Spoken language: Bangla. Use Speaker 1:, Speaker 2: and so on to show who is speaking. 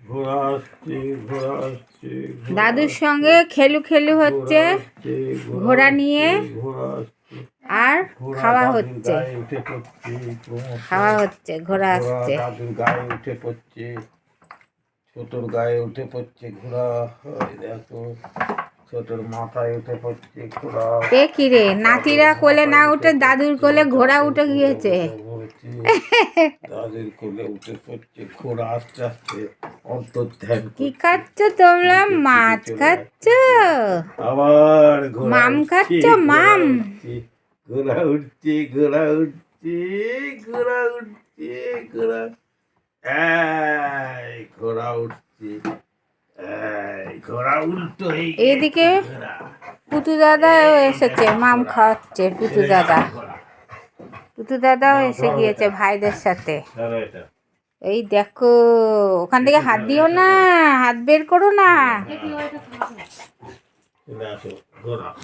Speaker 1: ঘোড়া আসছে, ঘোড়া আসছে,
Speaker 2: দাদুর সঙ্গে খেলু খেলু হচ্ছে ঘোড়া নিয়ে,
Speaker 1: ঘোড়া আসছে,
Speaker 2: আর
Speaker 1: ঘোড়া
Speaker 2: খাওয়া
Speaker 1: দাদুর
Speaker 2: হচ্ছে,
Speaker 1: গায়ে উঠে পড়ছে ক্রমশ।
Speaker 2: খাওয়া হচ্ছে, ঘোড়া
Speaker 1: ঘোড়া
Speaker 2: আসছে।
Speaker 1: দাদুর গায়ে উঠে পড়ছে, ছোটর গায়ে উঠে পড়ছে ঘোড়া। ওই দেখো, ছোটর মাথায় উঠে পড়ছে ঘোড়া।
Speaker 2: এ কি রে, নাতিরা কোলে না
Speaker 1: মাথায়
Speaker 2: উঠে দাদুর
Speaker 1: পড়ছে,
Speaker 2: কোলে ঘোড়া
Speaker 1: দাদুর
Speaker 2: উঠে
Speaker 1: কোলে
Speaker 2: গিয়েছে।
Speaker 1: উঠে পড়ছে, দাদুর কোলে উঠে পড়ছে ঘোড়া। আস্তে আস্তে অন্তর্ধান
Speaker 2: কি
Speaker 1: করছে,
Speaker 2: খাচ্ছ তোমরা?
Speaker 1: নিচের দিকে
Speaker 2: মাছ
Speaker 1: চলে
Speaker 2: খাচ্ছ?
Speaker 1: যাচ্ছে। আবার ঘোড়া
Speaker 2: মাম
Speaker 1: উঠছে,
Speaker 2: খাচ্ছ?
Speaker 1: ঘোড়া
Speaker 2: মাম?
Speaker 1: উঠছে, ঘোড়া উঠছে, ঘোড়া উঠছে, ঘোড়া উঠছে, ঘোড়া। এই ঘোড়া উঠছে, এই ঘোড়া উল্টো হয়ে গিয়েছে
Speaker 2: এদিকে
Speaker 1: ঘোড়া।
Speaker 2: পুতু দাদাও
Speaker 1: এই
Speaker 2: এসেছে,
Speaker 1: দেখো
Speaker 2: মাম
Speaker 1: ঘোড়া,
Speaker 2: খাওয়াচ্ছে পুতু
Speaker 1: এই
Speaker 2: দাদা।
Speaker 1: দেখো ঘোড়া।
Speaker 2: পুতু দাদাও
Speaker 1: নাও,
Speaker 2: এসে
Speaker 1: ধরো
Speaker 2: গিয়েছে
Speaker 1: এটা,
Speaker 2: ভাইদের সাথে।
Speaker 1: ধরো এটা।
Speaker 2: এই দেখো, ওখান থেকে হাত দিও না, হাত বের করো না।
Speaker 1: চলে আসো ঘোড়া।